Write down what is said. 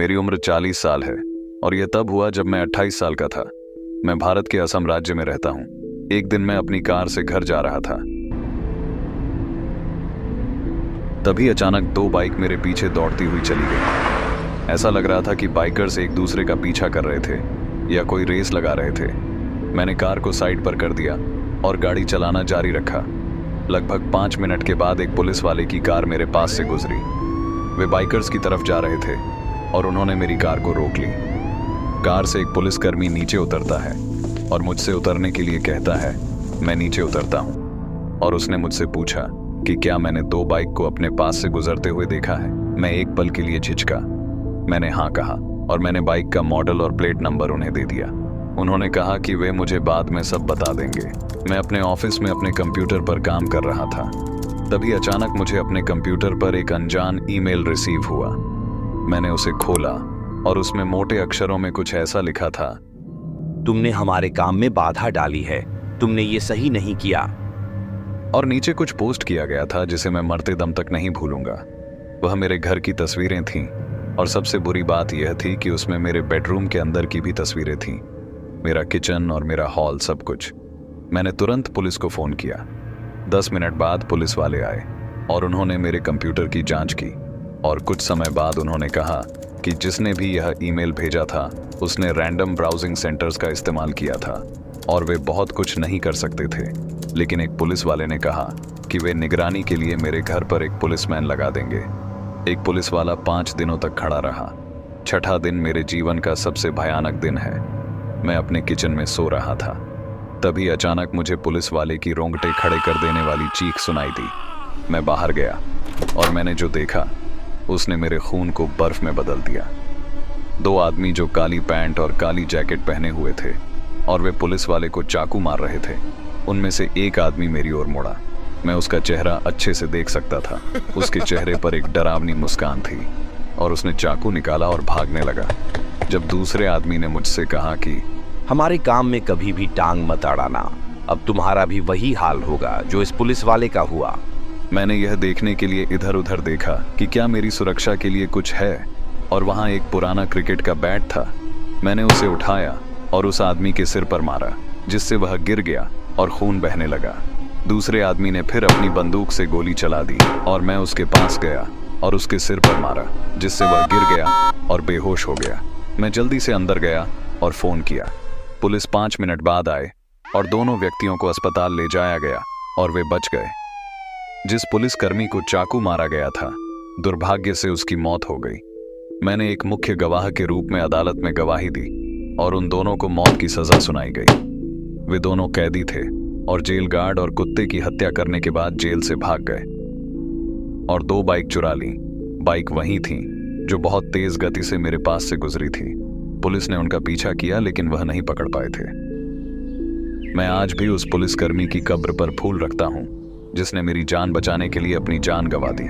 मेरी उम्र 40 साल है और यह तब हुआ जब मैं 28 साल का था। मैं भारत के असम राज्य में रहता हूं। एक दिन मैं अपनी कार से घर जा रहा था, तभी अचानक दो बाइक मेरे पीछे दौड़ती हुई चली गई। ऐसा लग रहा था कि बाइकर्स एक दूसरे का पीछा कर रहे थे या कोई रेस लगा रहे थे। मैंने कार को साइड पर कर दिया और गाड़ी चलाना जारी रखा। लगभग 5 मिनट के बाद एक पुलिस वाले की कार मेरे पास से गुजरी। वे बाइकर्स की तरफ जा रहे थे और उन्होंने मेरी कार को रोक ली। कार से एक पुलिसकर्मी नीचे उतरता है और मुझसे उतरने के लिए कहता है। मैं नीचे उतरता हूँ और उसने मुझसे पूछा कि क्या मैंने दो बाइक को अपने पास से गुजरते हुए देखा है। मैं एक पल के लिए झिझका। मैंने हाँ कहा और मैंने बाइक का मॉडल और प्लेट नंबर उन्हें दे दिया। उन्होंने कहा कि वे मुझे बाद में सब बता देंगे। मैं अपने ऑफिस में अपने कंप्यूटर पर काम कर रहा था, तभी अचानक मुझे अपने कंप्यूटर पर एक अनजान ईमेल रिसीव हुआ। मैंने उसे खोला और उसमें मोटे अक्षरों में कुछ ऐसा लिखा था। तुमने हमारे काम में बाधा डाली है, तुमने ये सही नहीं किया। और नीचे कुछ पोस्ट किया गया था जिसे मैं मरते दम तक नहीं भूलूंगा। वह मेरे घर की तस्वीरें थीं और सबसे बुरी बात यह थी कि उसमें मेरे बेडरूम के अंदर की भी तस्वीरें थीं, मेरा किचन और मेरा हॉल, सब कुछ। मैंने तुरंत पुलिस को फ़ोन किया। 10 मिनट बाद पुलिस वाले आए और उन्होंने मेरे कंप्यूटर की जांच की और कुछ समय बाद उन्होंने कहा कि जिसने भी यह ईमेल भेजा था उसने रैंडम ब्राउजिंग सेंटर्स का इस्तेमाल किया था और वे बहुत कुछ नहीं कर सकते थे। लेकिन एक पुलिस वाले ने कहा कि वे निगरानी के लिए मेरे घर पर एक पुलिसमैन लगा देंगे। एक पुलिस वाला 5 दिनों तक खड़ा रहा। छठा दिन मेरे जीवन का सबसे भयानक दिन है। मैं अपने किचन में सो रहा था, तभी अचानक मुझे पुलिस वाले की रोंगटे खड़े कर देने वाली चीख सुनाई दी। मैं बाहर गया और मैंने जो देखा उसने मेरे खून को बर्फ में बदल दिया। 2 आदमी जो काली पैंट और काली जैकेट पहने हुए थे और वे पुलिस वाले को चाकू मार रहे थे। उनमें से एक आदमी मेरी ओर मुड़ा। मैं उसका चेहरा अच्छे से देख सकता था। उसके चेहरे पर एक डरावनी मुस्कान थी और उसने चाकू निकाला और भागने लगा। जब दूसरे आदमी ने मुझसे कहा कि हमारे काम में कभी भी टांग मत अड़ाना, अब तुम्हारा भी वही हाल होगा जो इस पुलिस वाले का हुआ। मैंने यह देखने के लिए इधर उधर देखा कि क्या मेरी सुरक्षा के लिए कुछ है, और वहां एक पुराना क्रिकेट का बैट था। मैंने उसे उठाया और उस आदमी के सिर पर मारा, जिससे वह गिर गया और खून बहने लगा। दूसरे आदमी ने फिर अपनी बंदूक से गोली चला दी और मैं उसके पास गया और उसके सिर पर मारा, जिससे वह गिर गया और बेहोश हो गया। मैं जल्दी से अंदर गया और फोन किया। पुलिस 5 मिनट बाद आए और दोनों व्यक्तियों को अस्पताल ले जाया गया और वे बच गए। जिस पुलिसकर्मी को चाकू मारा गया था, दुर्भाग्य से उसकी मौत हो गई। मैंने एक मुख्य गवाह के रूप में अदालत में गवाही दी और उन दोनों को मौत की सजा सुनाई गई। वे दोनों कैदी थे और जेल गार्ड और कुत्ते की हत्या करने के बाद जेल से भाग गए और 2 बाइक चुरा ली। बाइक वही थी जो बहुत तेज गति से मेरे पास से गुजरी थी। पुलिस ने उनका पीछा किया लेकिन वह नहीं पकड़ पाए थे। मैं आज भी उस पुलिसकर्मी की कब्र पर फूल रखता हूं जिसने मेरी जान बचाने के लिए अपनी जान गंवा दी।